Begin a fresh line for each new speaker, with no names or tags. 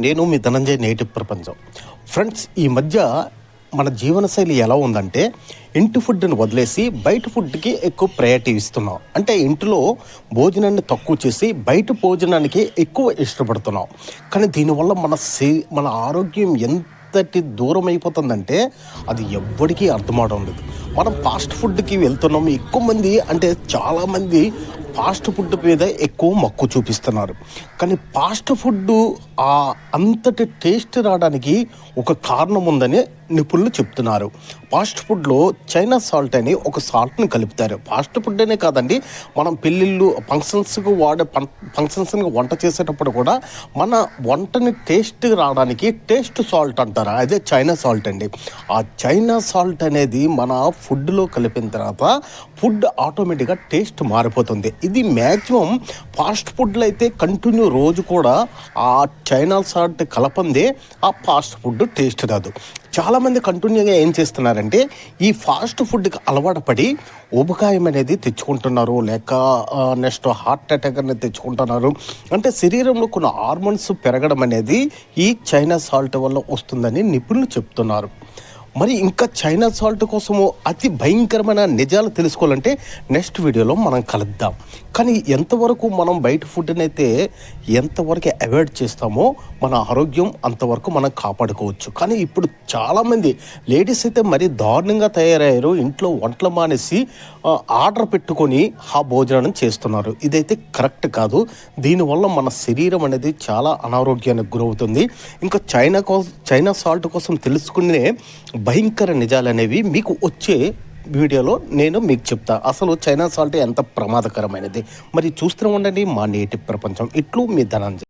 నేను మీ ధనంజయ్ నేటివ్ ప్రపంచం. ఫ్రెండ్స్, ఈ మధ్య మన జీవనశైలి ఎలా ఉందంటే ఇంటి ఫుడ్ని వదిలేసి బయట ఫుడ్కి ఎక్కువ ప్రయారిటీ ఇస్తున్నాం. అంటే ఇంట్లో భోజనాన్ని తక్కువ చేసి బయట భోజనానికి ఎక్కువ ఇష్టపడుతున్నాం. కానీ దీనివల్ల మన ఆరోగ్యం ఎంతటి దూరం అయిపోతుందంటే అది ఎవ్వడికీ అర్థమవడం లేదు. మనం ఫాస్ట్ ఫుడ్కి వెళ్తున్నాం. ఎక్కువ మంది అంటే చాలామంది ఫాస్ట్ ఫుడ్ మీద ఎక్కువ మక్కువ చూపిస్తున్నారు. కానీ ఫాస్ట్ ఫుడ్ అంతటి టేస్ట్ రావడానికి ఒక కారణం ఉందని నిపుణులు చెప్తున్నారు. ఫాస్ట్ ఫుడ్లో చైనా సాల్ట్ అని ఒక సాల్ట్ని కలుపుతారు. ఫాస్ట్ ఫుడ్ అనే కాదండి, మనం పెళ్ళిళ్ళు ఫంక్షన్స్కి వంట చేసేటప్పుడు కూడా మన వంటని టేస్ట్ రావడానికి టేస్ట్ సాల్ట్ అంటారు. అదే చైనా సాల్ట్ అండి. ఆ చైనా సాల్ట్ అనేది మన ఫుడ్లో కలిపిన తర్వాత ఫుడ్ ఆటోమేటిక్గా టేస్ట్ మారిపోతుంది. ఇది మ్యాక్సిమం ఫాస్ట్ ఫుడ్లో అయితే కంటిన్యూ రోజు కూడా ఆ చైనా సాల్ట్ కలపందే ఆ ఫాస్ట్ ఫుడ్ టేస్ట్ రాదు. చాలామంది కంటిన్యూగా ఏం చేస్తున్నారంటే ఈ ఫాస్ట్ ఫుడ్కి అలవాటు పడి ఊబకాయం అనేది తెచ్చుకుంటున్నారు, లేక నెక్స్ట్ హార్ట్ అటాక్ అనేది తెచ్చుకుంటున్నారు. అంటే శరీరంలో కొన్ని హార్మోన్స్ పెరగడం అనేది ఈ చైనా సాల్ట్ వల్ల వస్తుందని నిపుణులు చెప్తున్నారు. మరి ఇంకా చైనా సాల్ట్ కోసము అతి భయంకరమైన నిజాలు తెలుసుకోవాలంటే నెక్స్ట్ వీడియోలో మనం కలుద్దాం. కానీ ఎంతవరకు మనం బయట ఫుడ్ని అయితే ఎంతవరకు అవాయిడ్ చేస్తామో మన ఆరోగ్యం అంతవరకు మనం కాపాడుకోవచ్చు. కానీ ఇప్పుడు చాలామంది లేడీస్ అయితే మరీ దారుణంగా తయారయ్యారు. ఇంట్లో వంటలు మానేసి ఆర్డర్ పెట్టుకొని ఆ భోజనం చేస్తున్నారు. ఇదైతే కరెక్ట్ కాదు. దీనివల్ల మన శరీరం అనేది చాలా అనారోగ్యానికి గురవుతుంది. ఇంకా చైనా సాల్ట్ కోసం తెలుసుకునే భయంకర నిజాలు అనేవి మీకు వచ్చే వీడియోలో నేను మీకు చెప్తా. అసలు చైనా సాల్ట్ ఎంత ప్రమాదకరమైనది మరి చూస్తూ ఉండండి మా నేటి ప్రపంచం. ఇట్లు మీ ధనంజయ్.